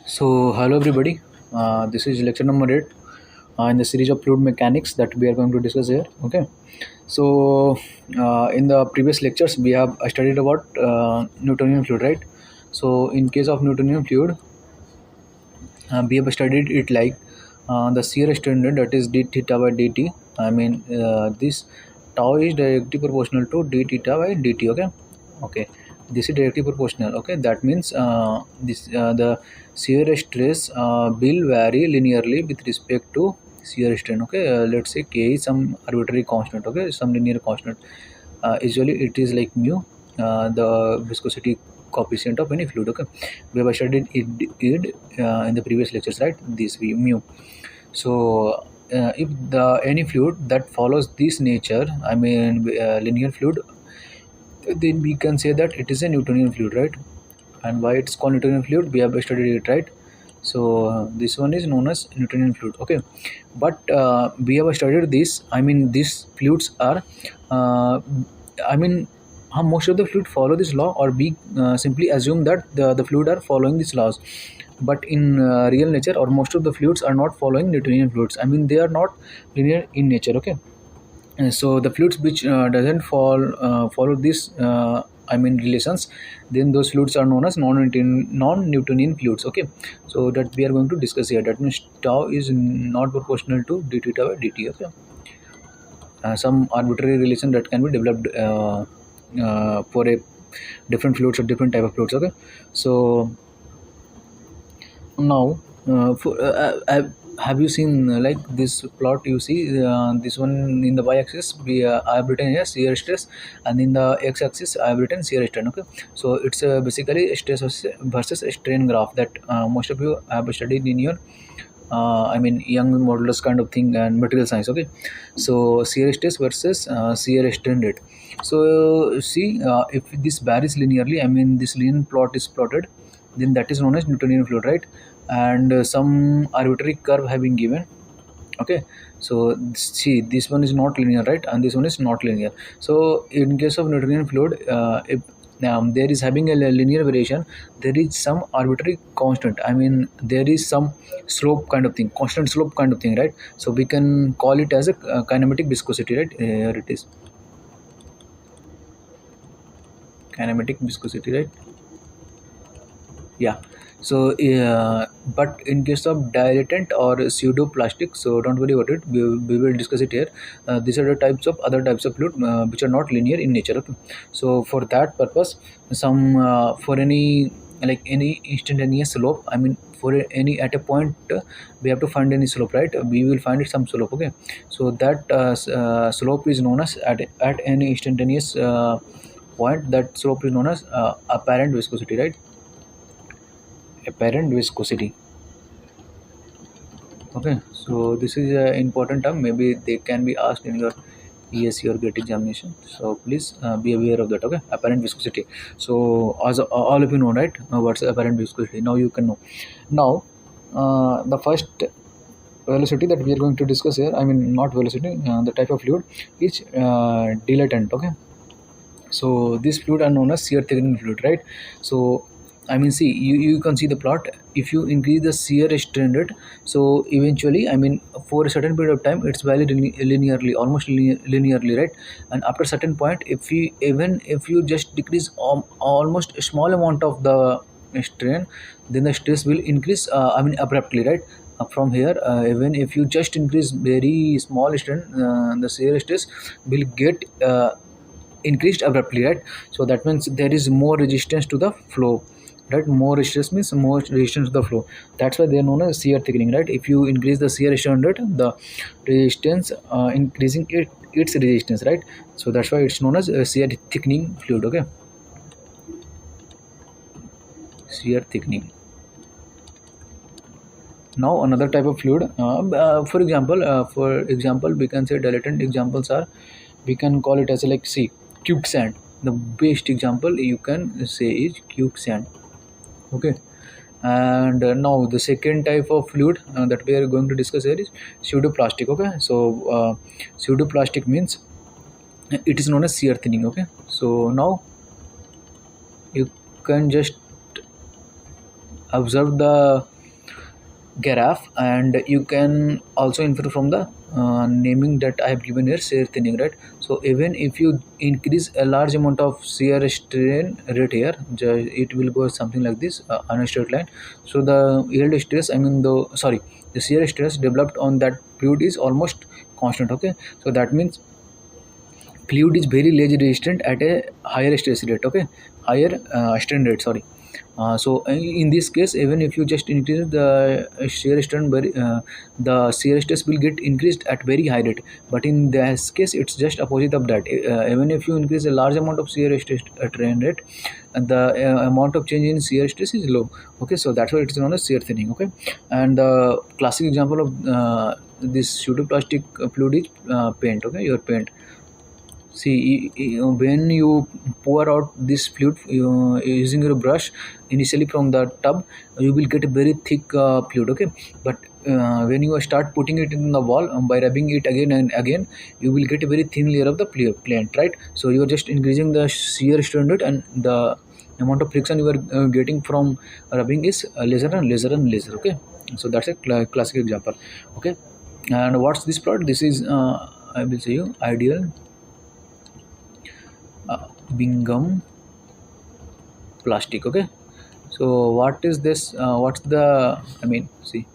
So, hello everybody. This is lecture number 8 in the series of fluid mechanics that we are going to discuss here. Okay. So, in the previous lectures, we have studied about Newtonian fluid, right? So, in case of Newtonian fluid, we have studied it like the shear standard, that is d theta by dt. I mean, this tau is directly proportional to d theta by dt. Okay, this is directly proportional. Okay, that means the shear stress will vary linearly with respect to shear strain. Okay, let's say k is some arbitrary constant. Okay, some linear constant. Usually it is like mu, the viscosity coefficient of any fluid. Okay, we have studied it in the previous lectures, right? This mu. So if the any fluid that follows this nature, I mean linear fluid, then we can say that it is a Newtonian fluid, right? And why it's called Newtonian fluid, we have studied it, right? So this one is known as Newtonian fluid. Okay, but we have studied this. I mean, these fluids are I mean, how most of the fluid follow this law, or we simply assume that the fluid are following these laws. But in real nature, or most of the fluids are not following Newtonian fluids. I mean, they are not linear in nature. Okay, and so the fluids which doesn't follow this I mean relations, then those fluids are known as non-Newtonian fluids. Okay, so that we are going to discuss here. That means tau is not proportional to d theta by dt. Okay, some arbitrary relation that can be developed for a different fluids or different type of fluids. Okay, so now have you seen like this plot? You see this one in the y-axis I have written here shear stress, and in the x-axis I have written shear strain. Okay, so it's basically stress versus strain graph that most of you have studied in your I mean young modulus kind of thing and material science. Okay, so shear stress versus shear strain rate. So see, if this varies linearly, I mean this linear plot is plotted, then that is known as Newtonian fluid, right? And some arbitrary curve have been given. Okay, so see, this one is not linear, right? And this one is not linear. So in case of Newtonian fluid, if there is having a linear variation, there is some arbitrary constant. I mean, there is some slope kind of thing, constant slope kind of thing, right? So we can call it as a kinematic viscosity, right? Here it is, kinematic viscosity, right? Yeah. So but in case of dilatant or pseudoplastic, so don't worry about it, we will discuss it here. These are the types of other types of fluid which are not linear in nature. Okay, so for that purpose, some for any like any instantaneous slope, I mean for any at a point we have to find any slope, right? We will find it some slope. Okay, so that slope is known as at any instantaneous point, that slope is known as apparent viscosity, right? Apparent viscosity. Okay, so this is an important term. Maybe they can be asked in your ESE or GATE examination. So please be aware of that. Okay, apparent viscosity. So as all of you know, right? What's apparent viscosity? Now you can know. Now the first velocity that we are going to discuss here, I mean not velocity, the type of fluid is dilatant. Okay, so this fluid are known as shear thickening fluid, right? So I mean, see, you can see the plot. If you increase the shear strain rate, so eventually, I mean, for a certain period of time, it's valid linearly, almost linearly, right? And after a certain point, if you just decrease almost a small amount of the strain, then the stress will increase. I mean, abruptly, right? From here, even if you just increase very small strain, the shear stress will get increased abruptly, right? So that means there is more resistance to the flow, right? More resistance means more resistance to the flow. That's why they are known as shear thickening, right? If you increase the shear strain rate, the resistance increasing its resistance, right? So that's why it's known as shear thickening fluid. Okay, shear thickening. Now another type of fluid, for example we can say dilatant examples are, we can call it as like, see, quicksand. The best example you can say is quicksand. Okay, and now the second type of fluid that we are going to discuss here is pseudoplastic. Okay, so pseudoplastic means it is known as shear thinning. Okay, so now you can just observe the graph, and you can also infer from the naming that I have given here, shear thinning, right? So even if you increase a large amount of shear strain rate here, it will go something like this on a straight line. So the yield stress, the shear stress developed on that fluid is almost constant. Okay, so that means fluid is very ledge resistant at a higher stress rate. Okay, higher strain rate, sorry. So in this case, even if you just increase the shear strain, the shear stress will get increased at very high rate. But in this case, it's just opposite of that. Even if you increase a large amount of shear stress strain rate, and the amount of change in shear stress is low. Okay, so that's why it is known as shear thinning. Okay, and the classic example of this pseudoplastic fluid is paint. Okay, your paint. See, when you pour out this fluid using your brush initially from the tub, you will get a very thick fluid. Okay, but when you start putting it in the wall, by rubbing it again and again, you will get a very thin layer of the plant, right? So you are just increasing the shear strain rate, and the amount of friction you are getting from rubbing is lesser and lesser and lesser. Okay, so that's a classic example. Okay, and what's this plot? This is I will say you ideal Bingham plastic. Okay, so what is this? What's the, I mean, see,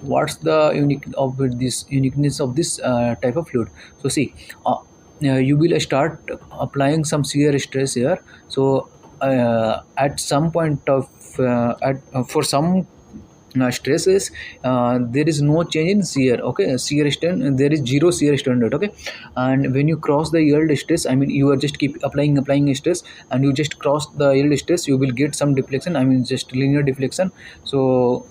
what's the uniqueness of this type of fluid? So see, you will start applying some shear stress here. So at some point of for some stresses, there is no change in shear. Okay, shear strain, there is zero shear strain rate. Okay, and when you cross the yield stress, I mean, you are just keep applying stress, and you just cross the yield stress, you will get some deflection, I mean just linear deflection. So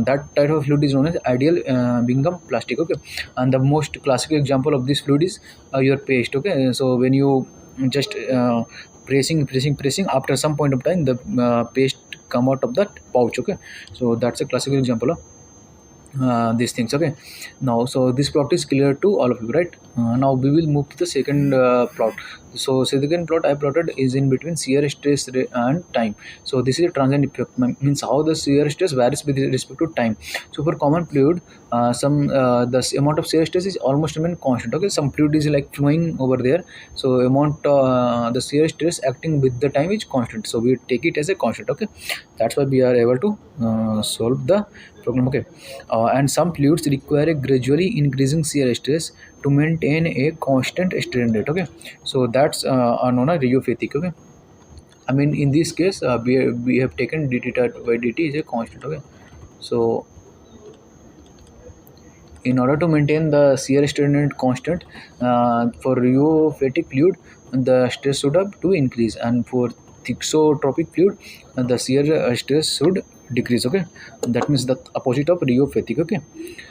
that type of fluid is known as ideal Bingham plastic. Okay, and the most classic example of this fluid is your paste. Okay, so when you just pressing, after some point of time, the paste come out of that pouch. Okay, so that's a classical example of these things. Okay, now so this plot is clear to all of you, right? Now we will move to the second plot. So second plot I plotted is in between shear stress and time. So this is a transient effect, means how the shear stress varies with respect to time. So for common fluid, the amount of shear stress is almost remain constant. Okay, some fluid is like flowing over there, so amount the shear stress acting with the time is constant, so we take it as a constant. Okay, that's why we are able to solve the problem. Okay, and some fluids require a gradually increasing shear stress to maintain a constant strain rate. Okay, so that's known as rheopathic. Okay, I mean in this case we have taken dt by dt is a constant. Okay, so in order to maintain the shear strain rate constant, for rheophatic fluid the stress should have to increase, and for thixotropic fluid the shear stress should decrease. Okay, that means the opposite of rheophatic. Okay,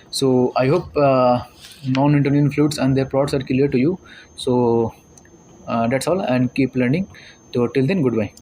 so I hope non-Newtonian fluids and their plots are clear to you. So that's all, and keep learning. So till then, goodbye.